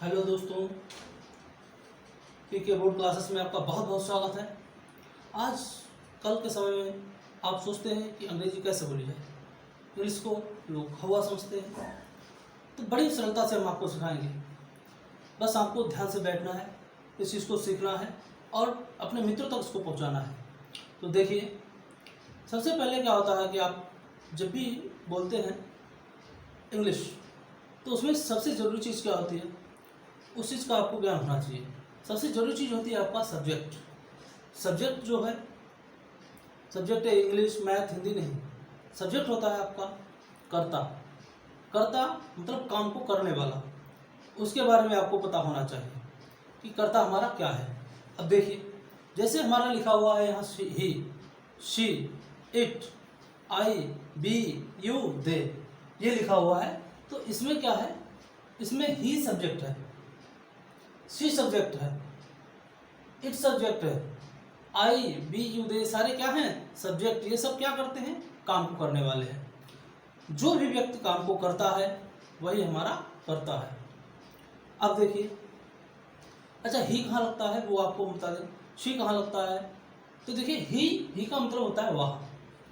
Hello दोस्तों, पीके board classes में आपका बहुत बहुत स्वागत है। आज कल के समय में आप सोचते हैं कि अंग्रेजी कैसे बोली जाए, इंग्लिश को लोग हवा समझते हैं, तो बड़ी सरलता से हम आपको सिखाएंगे। बस आपको ध्यान से बैठना है, इस चीज़ को सीखना है और अपने मित्रों तक इसको पहुंचाना है। तो देखिए, सबसे पहले क्या होता है कि आप जब भी बोलते हैं इंग्लिश, तो उसमें सबसे ज़रूरी चीज़ क्या होती है, उस चीज़ का आपको ज्ञान होना चाहिए। सबसे जरूरी चीज़ होती है आपका सब्जेक्ट। सब्जेक्ट जो है, सब्जेक्ट है इंग्लिश, मैथ, हिंदी नहीं। सब्जेक्ट होता है आपका कर्ता। कर्ता मतलब काम को करने वाला। उसके बारे में आपको पता होना चाहिए कि कर्ता हमारा क्या है। अब देखिए, जैसे हमारा लिखा हुआ है यहाँ he, she, it, I, be, you, they, ये लिखा हुआ है। तो इसमें क्या है, इसमें ही सब्जेक्ट है, सी सब्जेक्ट है, इट सब्जेक्ट है, आई, बी, यू, दे सारे क्या हैं, सब्जेक्ट। ये सब क्या करते हैं, काम को करने वाले हैं। जो भी व्यक्ति काम को करता है वही हमारा कर्ता है। अब देखिए, अच्छा ही कहाँ लगता है वो आपको बता दें। शी कहाँ लगता है, तो देखिए ही का मतलब होता है वह।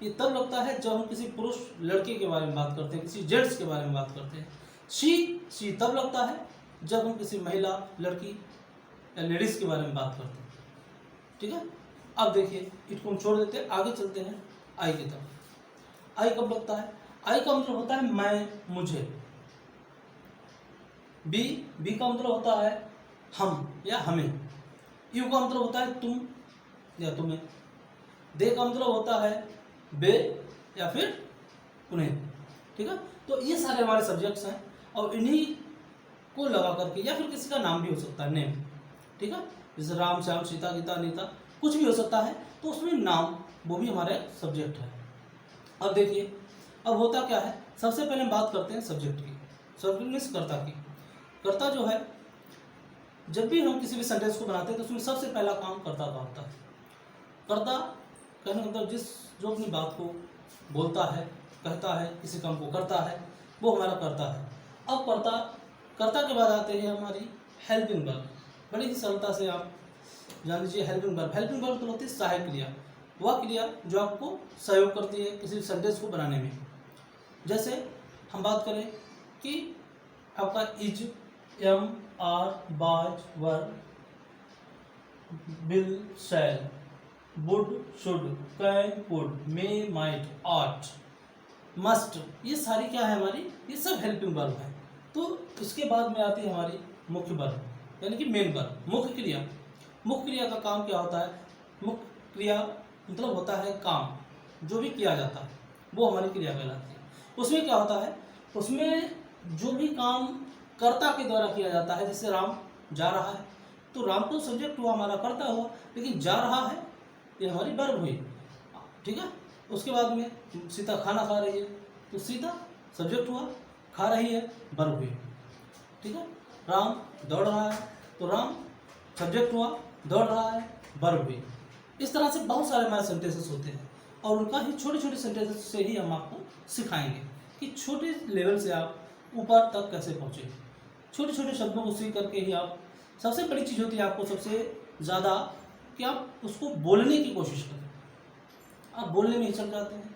ये तब लगता है जब हम किसी पुरुष लड़के के बारे में बात करते हैं, किसी जेंट्स के बारे में बात करते हैं। शी तब लगता है जब हम किसी महिला, लड़की या लेडीज़ के बारे में बात करते हैं। ठीक है। अब देखिए, इट को हम छोड़ देते हैं, आगे चलते हैं आई की तरफ। आई कब लगता है, आई का मतलब होता है मैं, मुझे। बी का मतलब होता है हम या हमें। यू का मतलब होता है तुम या तुम्हें। दे का मतलब होता है वे या फिर उन्हें। ठीक है। तो ये सारे हमारे सब्जेक्ट्स हैं और इन्हीं को लगा करके, या फिर किसी का नाम भी हो सकता है, नेम। ठीक है। जैसे राम, श्याम, सीता, गीता, अनीता, कुछ भी हो सकता है, तो उसमें नाम वो भी हमारे सब्जेक्ट है। अब देखिए, अब होता क्या है, सबसे पहले हम बात करते हैं सब्जेक्ट की, सब्जेक्ट कर्ता की। कर्ता जो है, जब भी हम किसी भी सेंटेंस को बनाते हैं तो उसमें सबसे पहला काम कर्ता का होता है। कर्ता कहने का मतलब जो अपनी बात को बोलता है, कहता है, किसी काम को करता है, वो हमारा कर्ता है। अब कर्ता के बाद आते हैं हमारी हेल्पिंग वर्ब। बड़ी ही सरलता से आप जान लीजिए, हेल्पिंग वर्ब तो होती है सहायक क्रिया, वह क्रिया जो आपको सहयोग करती है किसी सेंटेंस को बनाने में। जैसे हम बात करें कि आपका is, am, are, was, were, will, shall, would, should, can, could, may, might, ought, must, ये सारी क्या है हमारी, ये सब हेल्पिंग वर्ब है। तो इसके बाद में आती है हमारी मुख्य वर्ब, यानी कि मेन वर्ब, मुख्य क्रिया। मुख्य क्रिया का काम क्या होता है, मुख्य क्रिया मतलब होता है काम, जो भी किया जाता है वो हमारी क्रिया कहलाती है। उसमें क्या होता है, उसमें जो भी काम कर्ता के द्वारा किया जाता है, जैसे राम जा रहा है, तो राम तो सब्जेक्ट हुआ, हमारा कर्ता हुआ, लेकिन जा रहा है ये हमारी वर्ब हुई। ठीक है। उसके बाद में सीता खाना खा रही है, तो सीता सब्जेक्ट हुआ, खा रही है वर्ब हुई। ठीक है। राम दौड़ रहा है, तो राम सब्जेक्ट हुआ, दौड़ रहा है वर्ब हुई। इस तरह से बहुत सारे हमारे सेंटेंसेस होते हैं और उनका ही छोटे छोटे सेंटेंसेस से ही हम आपको सिखाएंगे कि छोटे लेवल से आप ऊपर तक कैसे पहुँचे। छोटे छोटे शब्दों को सीख करके ही आप, सबसे बड़ी चीज़ होती है आपको सबसे ज़्यादा कि आप उसको बोलने की कोशिश करें। आप बोलने में हिचक जाते हैं,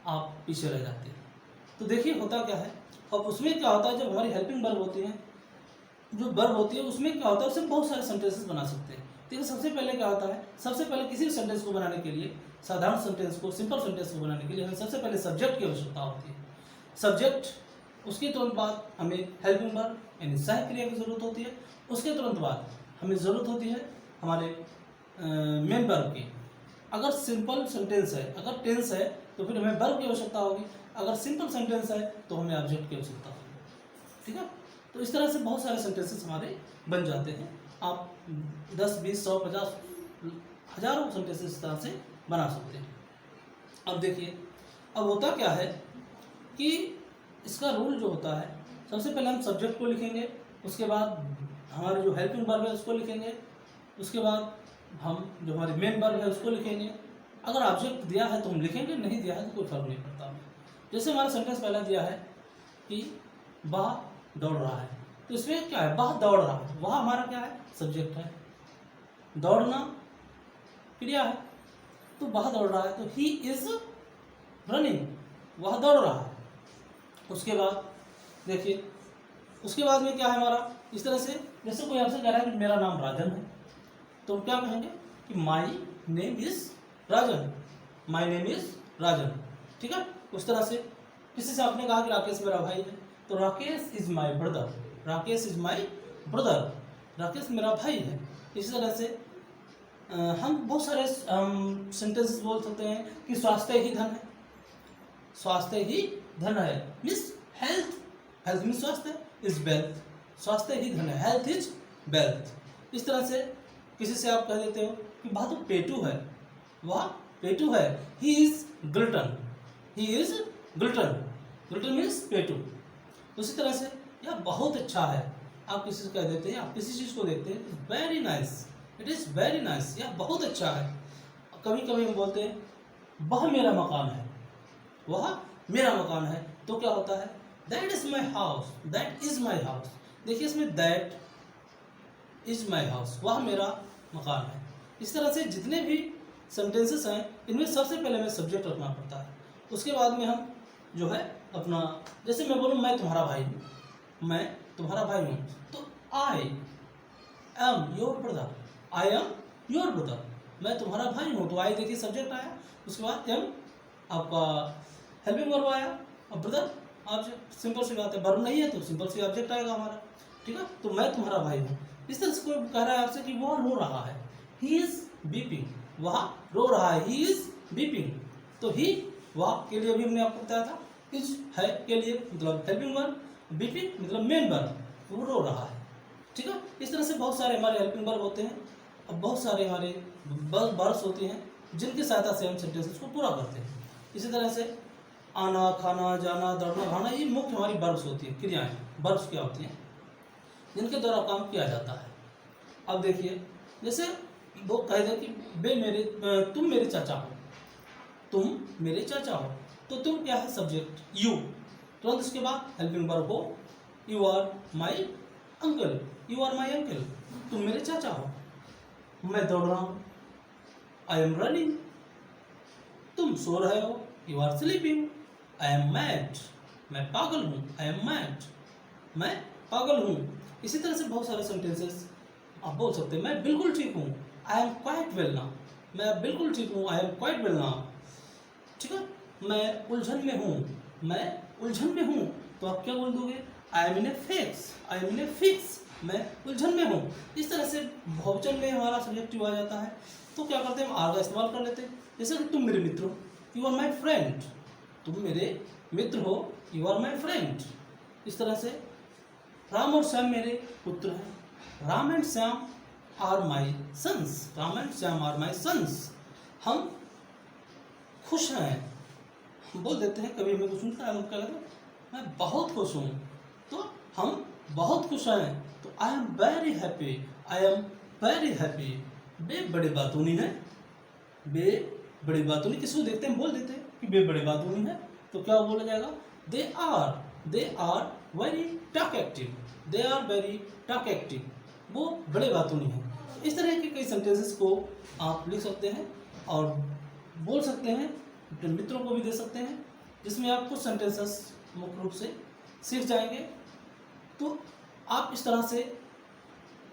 आप पीछे रह जाते हैं। तो देखिए होता क्या है, अब उसमें क्या होता है, जब हमारी हेल्पिंग वर्ब होती है, जो वर्ब होती है उसमें क्या होता है, उससे बहुत सारे सेंटेंसेस बना सकते हैं। देखिए सबसे पहले क्या होता है, सबसे पहले किसी भी सेंटेंस को बनाने के लिए, साधारण सेंटेंस को, सिंपल सेंटेंस को बनाने के लिए हमें सबसे पहले सब्जेक्ट की आवश्यकता होती है। सब्जेक्ट, उसके तुरंत बाद हमें हेल्पिंग वर्ब यानी सहायक क्रिया की जरूरत होती है। उसके तुरंत बाद हमें ज़रूरत होती है हमारे मेन वर्ब की। अगर सिंपल सेंटेंस है, अगर टेंस है, तो फिर हमें वर्ब की आवश्यकता होगी। अगर सिंपल सेंटेंस है तो हमें ऑब्जेक्ट की आवश्यकता होगी। ठीक है। तो इस तरह से बहुत सारे सेंटेंसेस हमारे बन जाते हैं। आप 10, 20, 100, 50, हजारों सेंटेंसेस इस तरह से बना सकते हैं। अब देखिए, अब होता क्या है कि इसका रूल जो होता है, सबसे पहले हम सब्जेक्ट को लिखेंगे, उसके बाद हमारे जो हेल्पिंग वर्ब है उसको लिखेंगे, उसके बाद हम जो हमारी मेन वर्ब है उसको लिखेंगे। अगर ऑब्जेक्ट दिया है तो हम लिखेंगे, नहीं दिया है तो कोई फर्क नहीं पड़ता। जैसे हमारा सेंटेंस पहला दिया है कि वह दौड़ रहा है, तो इसमें क्या है, वह दौड़ रहा है, वह हमारा क्या है, सब्जेक्ट है। दौड़ना क्रिया है, तो वह दौड़ रहा है, तो ही इज रनिंग, वह दौड़ रहा है। उसके बाद देखिए, उसके बाद में क्या है हमारा, इस तरह से जैसे कोई आपसे कह रहा है कि मेरा नाम राजन है, तो हम क्या कहेंगे कि my name is Rajan, my name is Rajan, ठीक है। उस तरह से किसी से आपने कहा कि राकेश मेरा भाई है, तो Rakesh is my brother, Rakesh is my brother, Rakesh मेरा भाई है। इसी तरह से हम बहुत सारे सेंटेंसेस बोल सकते हैं कि स्वास्थ्य ही धन है, स्वास्थ्य ही धन है, मीन्स हेल्थ, हेल्थ मीन्स स्वास्थ्य, इज वेल्थ, स्वास्थ्य ही धन है, हेल्थ इज वेल्थ। इस तरह से किसी से आप कह देते हो कि वह तो पेटू है, वह पेटू है, he is glutton, he is glutton, glutton means पेटू। उसी तरह से यह बहुत अच्छा है, आप किसी से कह देते हैं, आप किसी चीज़ को देखते हैं, very nice, it is very nice, यह बहुत अच्छा है। कभी कभी हम बोलते हैं वह मेरा मकान है, वह मेरा मकान है, तो क्या होता है, that is my house, that is my house. देखिए इसमें दैट इज माई हाउस, वह मेरा मकान है। इस तरह से जितने भी सेंटेंसेस हैं, इनमें सबसे पहले हमें सब्जेक्ट रखना पड़ता है। उसके बाद में हम जो है अपना, जैसे मैं बोलूँ मैं तुम्हारा भाई हूँ, मैं तुम्हारा भाई हूँ, तो I am your brother, I am your brother, मैं तुम्हारा भाई हूँ, तो आई देखिए सब्जेक्ट आया, उसके बाद एम आपका हेल्पिंग वर्ब आया, और ब्रदर ऑब्जेक्ट, सिंपल सी बात है, वर्ब नहीं है तो सिंपल सी ऑब्जेक्ट आएगा हमारा, ठीक है। तो मैं तुम्हारा भाई हूँ। इस तरह से कोई कह रहा है आपसे कि वह रो रहा है, ही इज बीपिंग, वह रो रहा है, ही इज बीपिंग, तो ही वह के लिए भी हमने आपको बताया था, इज है के लिए मतलब हेल्पिंग वर्ब, बीपिंग मतलब मेन वर्ब, वो रो रहा है, ठीक है। इस तरह से बहुत सारे हमारे हेल्पिंग वर्ब होते हैं, और बहुत सारे हमारे वर्ब्स होते हैं जिनकी सहायता से हम सेंटेंसेस को पूरा करते हैं। इसी तरह से आना, खाना, जाना, दौड़ना, भागना, ये मुख्य हमारी वर्ब्स होती है, क्रियाएं, वर्ब्स क्या होती हैं जिनके द्वारा काम किया जाता है। अब देखिए, जैसे वो कह दे कि तुम मेरे चाचा हो, तुम मेरे चाचा हो, तो तुम क्या है, सब्जेक्ट, यू, तुरंत उसके बाद हेल्पिंग वर्ब हो, you are my uncle, you are my uncle, तुम मेरे चाचा हो। मैं दौड़ रहा हूँ, आई एम रनिंग, तुम सो रहे हो, you are sleeping, I am mad, मैं पागल हूँ, आई एम मैड, मैं पागल हूँ। इसी तरह से बहुत सारे सेंटेंसेस आप बोल सकते हैं, मैं बिल्कुल ठीक हूँ, I am quite well now, मैं बिल्कुल ठीक हूँ, I am quite well now, ठीक है। मैं उलझन में हूँ, मैं उलझन में हूँ, तो आप क्या बोल दोगे, I am in a fix, I am in a fix, मैं उलझन में हूँ। इस तरह से बहुवचन में हमारा सब्जेक्टिव आ जाता है, तो क्या करते हैं, हम आर का इस्तेमाल कर लेते हैं। जैसे कि तुम मेरे मित्र हो, यू आर माई फ्रेंड, तुम मेरे मित्र हो, यू आर माई फ्रेंड। इस तरह से राम और श्याम मेरे पुत्र हैं, Ram and Shyam are my sons, Ram and Shyam are my sons. हम खुश हैं, हम बोल देते हैं, कभी हमें कुछ सुनता है, हम क्या कहते हैं, मैं बहुत खुश हूँ, तो हम बहुत खुश हैं, तो I am very happy, I am very happy. बे बड़े बातूनी है, बे बड़ी बातूनी, किसी को देखते हैं बोल देते हैं कि बे बड़े बातूनी है, तो क्या बोला जाएगा, they are very talkative, they are very talkative, वो बड़े बातूनी हैं। इस तरह के कई सेंटेंसेस को आप लिख सकते हैं और बोल सकते हैं, अपने मित्रों को भी दे सकते हैं, जिसमें आप कुछ सेंटेंसेस मुख्य रूप से सीख जाएंगे। तो आप इस तरह से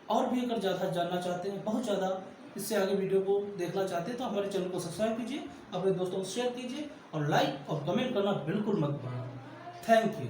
और भी अगर ज़्यादा जानना चाहते हैं, बहुत ज़्यादा इससे आगे वीडियो को देखना चाहते हैं, तो हमारे चैनल को सब्सक्राइब कीजिए, अपने दोस्तों को शेयर कीजिए, और लाइक और कमेंट करना बिल्कुल मत भूलना। Thank you.